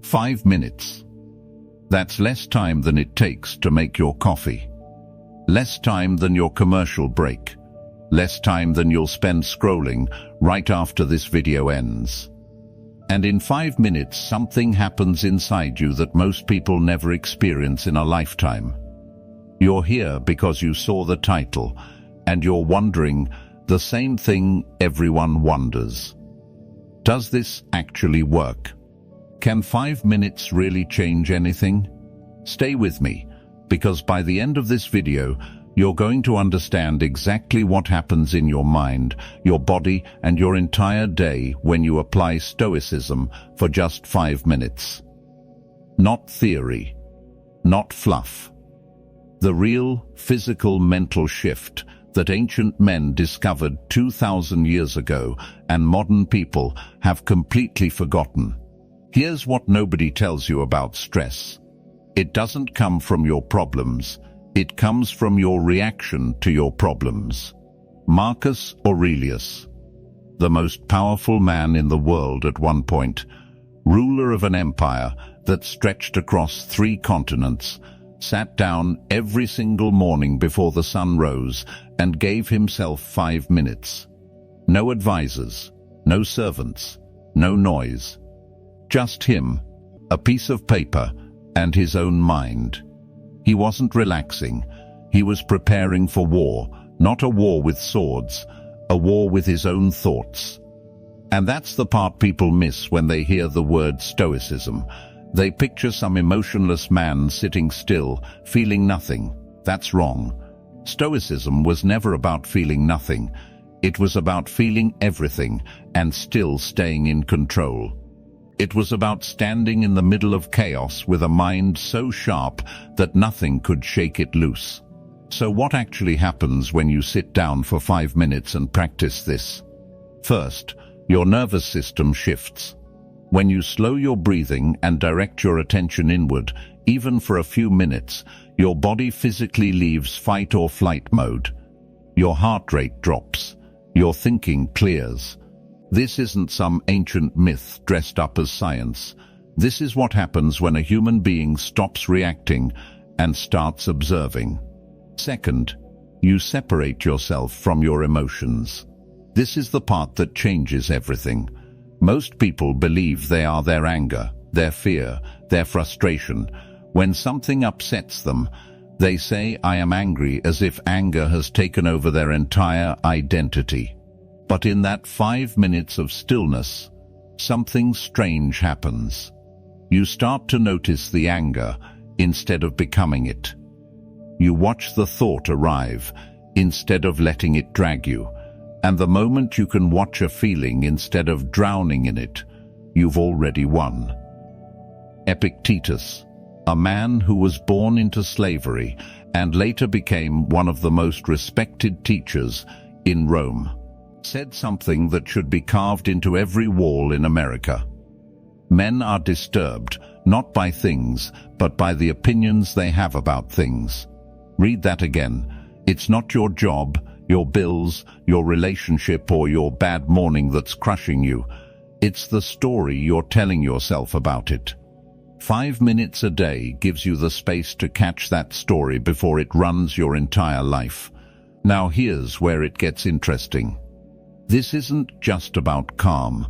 5 minutes. That's less time than it takes to make your coffee. Less time than your commercial break. Less time than you'll spend scrolling right after this video ends. And in 5 minutes, something happens inside you that most people never experience in a lifetime. You're here because you saw the title, and you're wondering the same thing everyone wonders. Does this actually work? Can 5 minutes really change anything? Stay with me, because by the end of this video, you're going to understand exactly what happens in your mind, your body, and your entire day when you apply Stoicism for just 5 minutes. Not theory, not fluff. The real physical mental shift that ancient men discovered 2,000 years ago and modern people have completely forgotten. Here's what nobody tells you about stress. It doesn't come from your problems. It comes from your reaction to your problems. Marcus Aurelius, the most powerful man in the world at one point, ruler of an empire that stretched across 3 continents, sat down every single morning before the sun rose and gave himself 5 minutes. No advisors, no servants, no noise. Just him, a piece of paper, and his own mind. He wasn't relaxing. He was preparing for war, not a war with swords, a war with his own thoughts. And that's the part people miss when they hear the word Stoicism. They picture some emotionless man sitting still, feeling nothing. That's wrong. Stoicism was never about feeling nothing. It was about feeling everything and still staying in control. It was about standing in the middle of chaos with a mind so sharp that nothing could shake it loose. So what actually happens when you sit down for 5 minutes and practice this? First, your nervous system shifts. When you slow your breathing and direct your attention inward, even for a few minutes, your body physically leaves fight or flight mode. Your heart rate drops. Your thinking clears. This isn't some ancient myth dressed up as science. This is what happens when a human being stops reacting and starts observing. Second, you separate yourself from your emotions. This is the part that changes everything. Most people believe they are their anger, their fear, their frustration. When something upsets them, they say, "I am angry," as if anger has taken over their entire identity. But in that 5 minutes of stillness, something strange happens. You start to notice the anger instead of becoming it. You watch the thought arrive instead of letting it drag you. And the moment you can watch a feeling instead of drowning in it, you've already won. Epictetus, a man who was born into slavery and later became one of the most respected teachers in Rome, said something that should be carved into every wall in America. Men are disturbed, not by things, but by the opinions they have about things. Read that again. It's not your job, your bills, your relationship, or your bad morning that's crushing you. It's the story you're telling yourself about it. 5 minutes a day gives you the space to catch that story before it runs your entire life. Now here's where it gets interesting. This isn't just about calm.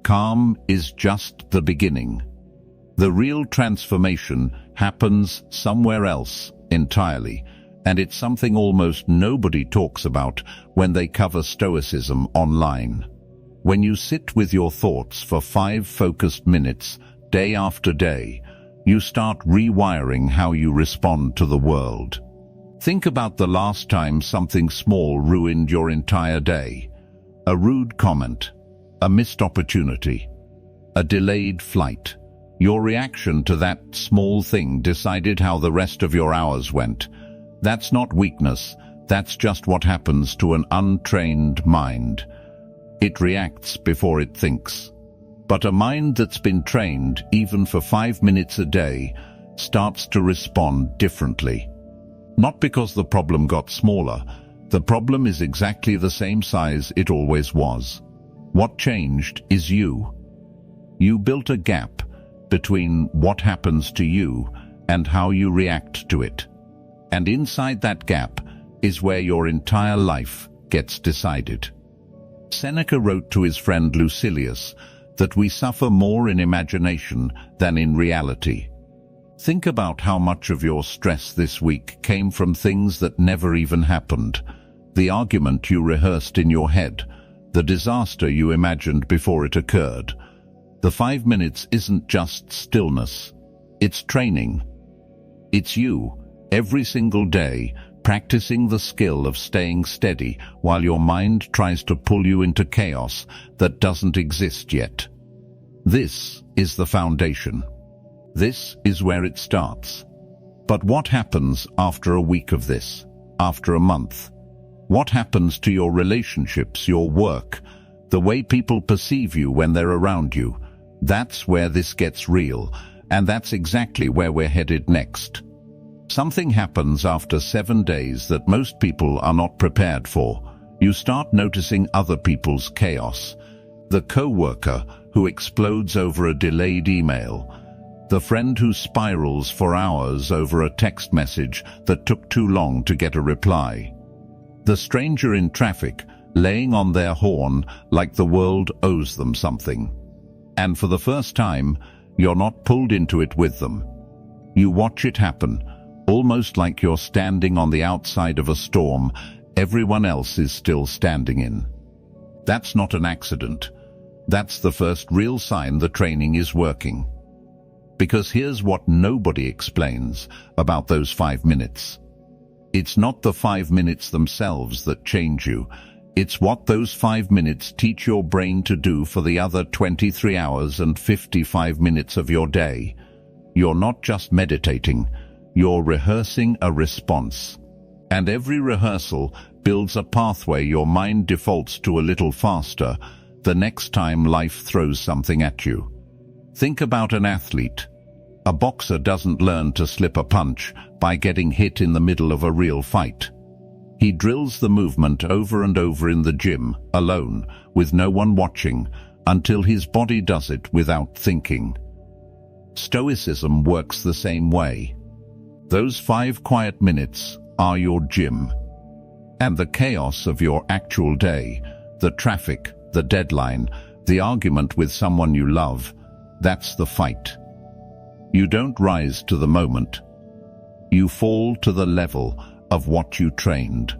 Calm is just the beginning. The real transformation happens somewhere else entirely, and it's something almost nobody talks about when they cover Stoicism online. When you sit with your thoughts for 5 focused minutes, day after day, you start rewiring how you respond to the world. Think about the last time something small ruined your entire day. A rude comment, a missed opportunity, a delayed flight. Your reaction to that small thing decided how the rest of your hours went. That's not weakness, that's just what happens to an untrained mind. It reacts before it thinks. But a mind that's been trained, even for 5 minutes a day, starts to respond differently. Not because the problem got smaller. The problem is exactly the same size it always was. What changed is you. You built a gap between what happens to you and how you react to it. And inside that gap is where your entire life gets decided. Seneca wrote to his friend Lucilius that we suffer more in imagination than in reality. Think about how much of your stress this week came from things that never even happened. The argument you rehearsed in your head, the disaster you imagined before it occurred. The 5 minutes isn't just stillness, it's training. It's you, every single day, practicing the skill of staying steady while your mind tries to pull you into chaos that doesn't exist yet. This is the foundation. This is where it starts. But what happens after a week of this? After a month? What happens to your relationships, your work, the way people perceive you when they're around you? That's where this gets real, and that's exactly where we're headed next. Something happens after 7 days that most people are not prepared for. You start noticing other people's chaos. The co-worker who explodes over a delayed email. The friend who spirals for hours over a text message that took too long to get a reply. The stranger in traffic laying on their horn like the world owes them something. And for the first time, you're not pulled into it with them. You watch it happen, almost like you're standing on the outside of a storm everyone else is still standing in. That's not an accident. That's the first real sign the training is working. Because here's what nobody explains about those 5 minutes. It's not the 5 minutes themselves that change you. It's what those 5 minutes teach your brain to do for the other 23 hours and 55 minutes of your day. You're not just meditating. You're rehearsing a response. And every rehearsal builds a pathway your mind defaults to a little faster the next time life throws something at you. Think about an athlete. A boxer doesn't learn to slip a punch by getting hit in the middle of a real fight. He drills the movement over and over in the gym, alone, with no one watching, until his body does it without thinking. Stoicism works the same way. Those 5 quiet minutes are your gym. And the chaos of your actual day, the traffic, the deadline, the argument with someone you love, that's the fight. You don't rise to the moment. You fall to the level of what you trained.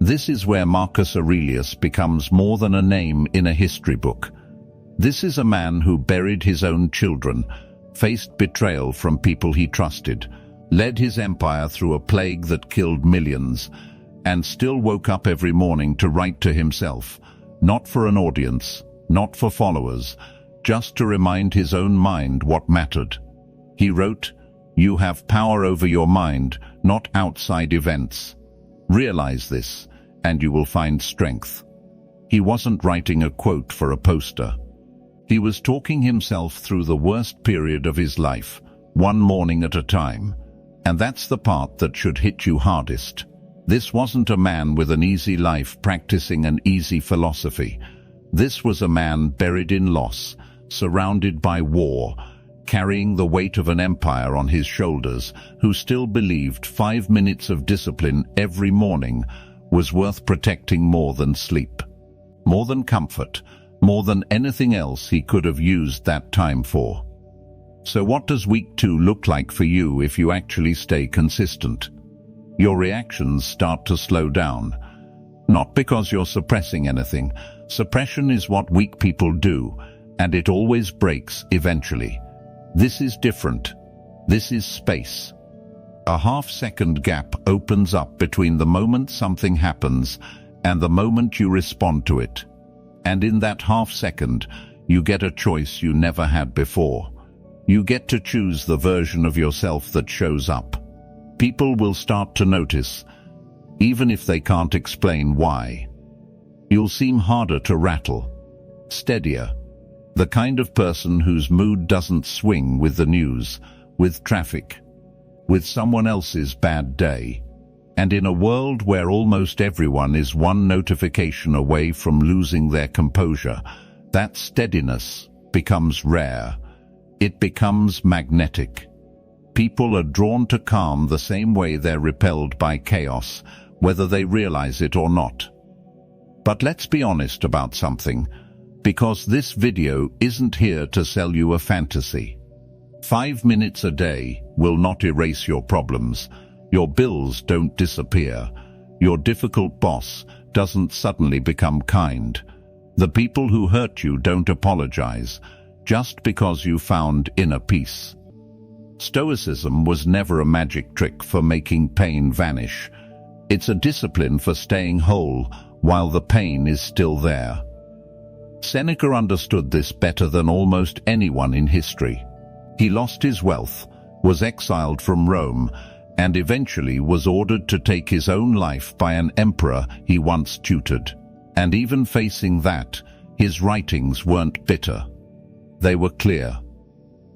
This is where Marcus Aurelius becomes more than a name in a history book. This is a man who buried his own children, faced betrayal from people he trusted, led his empire through a plague that killed millions, and still woke up every morning to write to himself, not for an audience, not for followers, just to remind his own mind what mattered. He wrote, "You have power over your mind, not outside events. Realize this, and you will find strength." He wasn't writing a quote for a poster. He was talking himself through the worst period of his life, one morning at a time. And that's the part that should hit you hardest. This wasn't a man with an easy life practicing an easy philosophy. This was a man buried in loss, surrounded by war, carrying the weight of an empire on his shoulders, who still believed 5 minutes of discipline every morning was worth protecting more than sleep, more than comfort, more than anything else he could have used that time for. So what does week 2 look like for you if you actually stay consistent? Your reactions start to slow down. Not because you're suppressing anything. Suppression is what weak people do, and it always breaks eventually. This is different. This is space. A half-second gap opens up between the moment something happens and the moment you respond to it. And in that half-second, you get a choice you never had before. You get to choose the version of yourself that shows up. People will start to notice, even if they can't explain why. You'll seem harder to rattle, steadier, the kind of person whose mood doesn't swing with the news, with traffic, with someone else's bad day. And in a world where almost everyone is one notification away from losing their composure, that steadiness becomes rare. it becomes magnetic. People are drawn to calm the same way they're repelled by chaos, whether they realize it or not. But let's be honest about something, because this video isn't here to sell you a fantasy. 5 minutes a day will not erase your problems. Your bills don't disappear. Your difficult boss doesn't suddenly become kind. The people who hurt you don't apologize just because you found inner peace. Stoicism was never a magic trick for making pain vanish. It's a discipline for staying whole while the pain is still there. Seneca understood this better than almost anyone in history. He lost his wealth, was exiled from Rome, and eventually was ordered to take his own life by an emperor he once tutored. And even facing that, his writings weren't bitter. They were clear.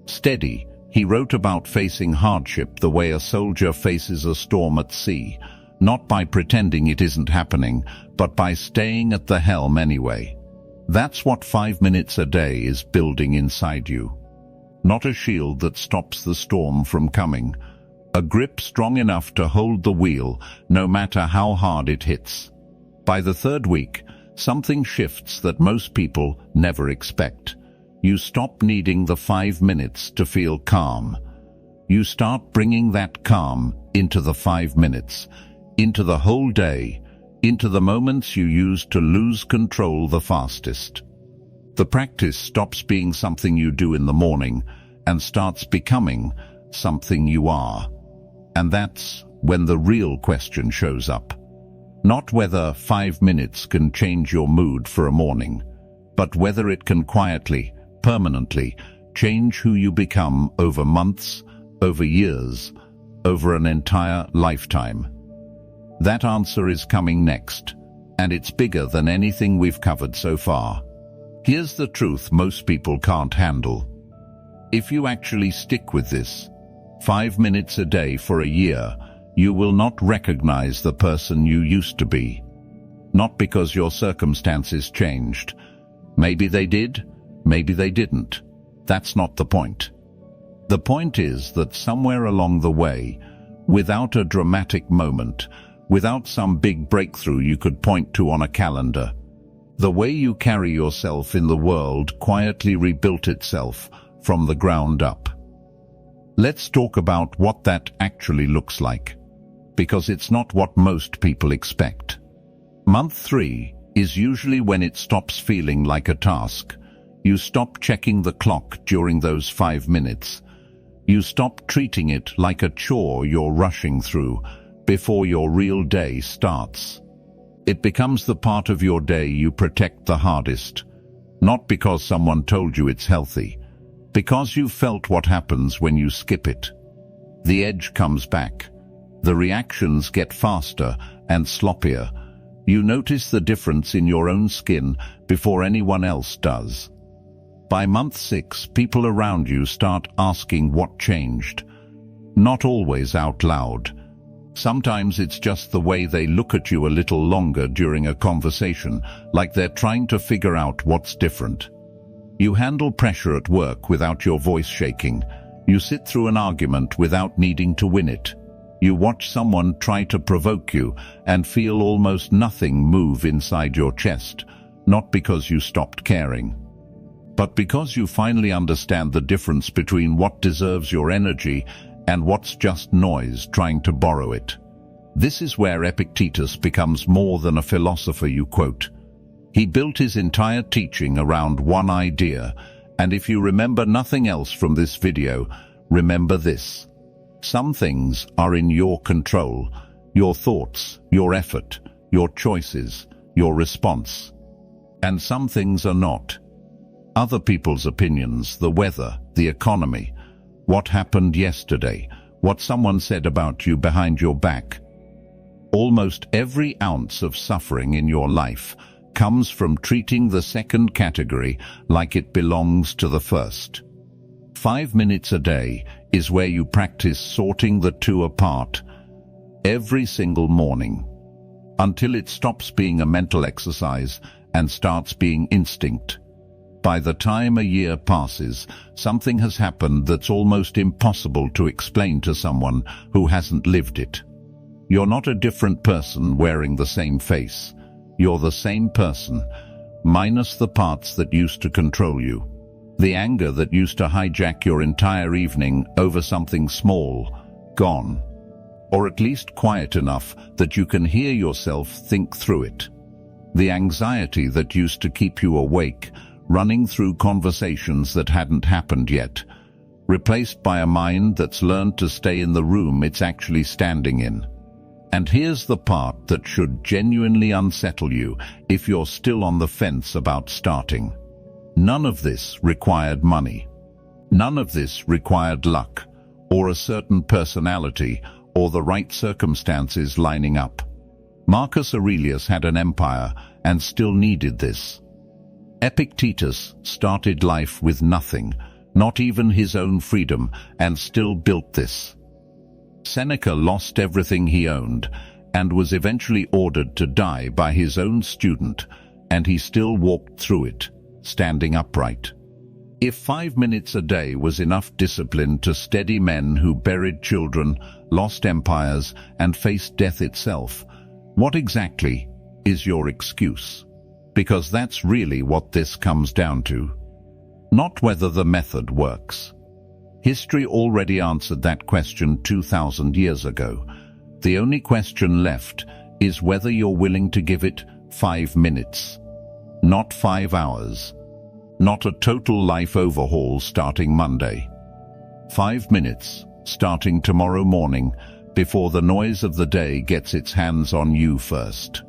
Steady, he wrote about facing hardship the way a soldier faces a storm at sea, not by pretending it isn't happening, but by staying at the helm anyway. That's what 5 minutes a day is building inside you. Not a shield that stops the storm from coming. A grip strong enough to hold the wheel, no matter how hard it hits. By the third week, something shifts that most people never expect. You stop needing the 5 minutes to feel calm. You start bringing that calm into the 5 minutes, into the whole day, into the moments you use to lose control the fastest. The practice stops being something you do in the morning and starts becoming something you are. And that's when the real question shows up. Not whether 5 minutes can change your mood for a morning, but whether it can quietly, permanently, change who you become over months, over years, over an entire lifetime. That answer is coming next, and it's bigger than anything we've covered so far. Here's the truth most people can't handle. If you actually stick with this, 5 minutes a day for a year, you will not recognize the person you used to be. Not because your circumstances changed. Maybe they did, maybe they didn't. That's not the point. The point is that somewhere along the way, without a dramatic moment, without some big breakthrough you could point to on a calendar, the way you carry yourself in the world quietly rebuilt itself from the ground up. Let's talk about what that actually looks like, because it's not what most people expect. Month 3 is usually when it stops feeling like a task. You stop checking the clock during those 5 minutes. You stop treating it like a chore you're rushing through before your real day starts. It becomes the part of your day you protect the hardest, not because someone told you it's healthy, because you felt what happens when you skip it. The edge comes back. The reactions get faster and sloppier. You notice the difference in your own skin before anyone else does. By month 6, people around you start asking what changed. Not always out loud. Sometimes it's just the way they look at you a little longer during a conversation, like they're trying to figure out what's different. You handle pressure at work without your voice shaking. You sit through an argument without needing to win it. You watch someone try to provoke you and feel almost nothing move inside your chest, not because you stopped caring, but because you finally understand the difference between what deserves your energy and what's just noise trying to borrow it. This is where Epictetus becomes more than a philosopher you quote. He built his entire teaching around one idea, and if you remember nothing else from this video, remember this. Some things are in your control: your thoughts, your effort, your choices, your response. And some things are not. Other people's opinions, the weather, the economy, what happened yesterday, what someone said about you behind your back. Almost every ounce of suffering in your life comes from treating the second category like it belongs to the first. 5 minutes a day is where you practice sorting the two apart every single morning, until it stops being a mental exercise and starts being instinct. by the time a year passes, something has happened that's almost impossible to explain to someone who hasn't lived it. You're not a different person wearing the same face. You're the same person, minus the parts that used to control you. The anger that used to hijack your entire evening over something small, gone. Or at least quiet enough that you can hear yourself think through it. The anxiety that used to keep you awake, running through conversations that hadn't happened yet, replaced by a mind that's learned to stay in the room it's actually standing in. And here's the part that should genuinely unsettle you if you're still on the fence about starting. None of this required money. None of this required luck, or a certain personality, or the right circumstances lining up. Marcus Aurelius had an empire and still needed this. Epictetus started life with nothing, not even his own freedom, and still built this. Seneca lost everything he owned and was eventually ordered to die by his own student, and he still walked through it, standing upright. If 5 minutes a day was enough discipline to steady men who buried children, lost empires, and faced death itself, what exactly is your excuse? Because that's really what this comes down to. Not whether the method works. History already answered that question 2,000 years ago. The only question left is whether you're willing to give it 5 minutes. Not 5 hours. Not a total life overhaul starting Monday. 5 minutes, starting tomorrow morning, before the noise of the day gets its hands on you first.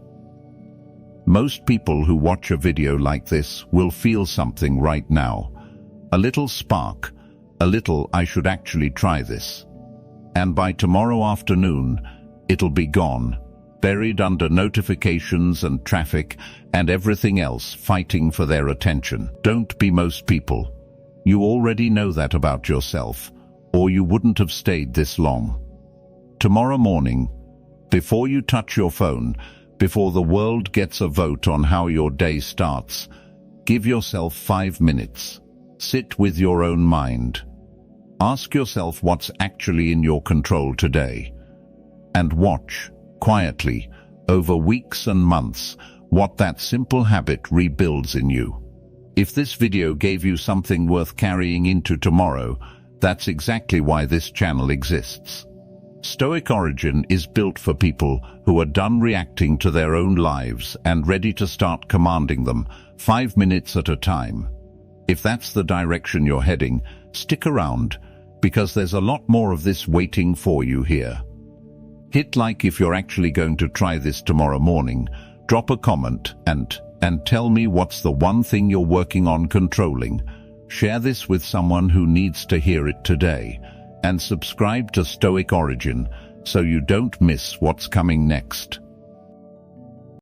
Most people who watch a video like this will feel something right now. A little spark, a little I should actually try this. And by tomorrow afternoon, it'll be gone, buried under notifications and traffic and everything else fighting for their attention. Don't be most people. You already know that about yourself, or you wouldn't have stayed this long. Tomorrow morning, before you touch your phone, before the world gets a vote on how your day starts, give yourself 5 minutes. Sit with your own mind. Ask yourself what's actually in your control today. And watch, quietly, over weeks and months, what that simple habit rebuilds in you. If this video gave you something worth carrying into tomorrow, that's exactly why this channel exists. Stoic Origin is built for people who are done reacting to their own lives and ready to start commanding them 5 minutes at a time. If that's the direction you're heading, stick around, because there's a lot more of this waiting for you here. Hit like if you're actually going to try this tomorrow morning, drop a comment and tell me what's the one thing you're working on controlling. Share this with someone who needs to hear it today. And subscribe to Stoic Origin so you don't miss what's coming next.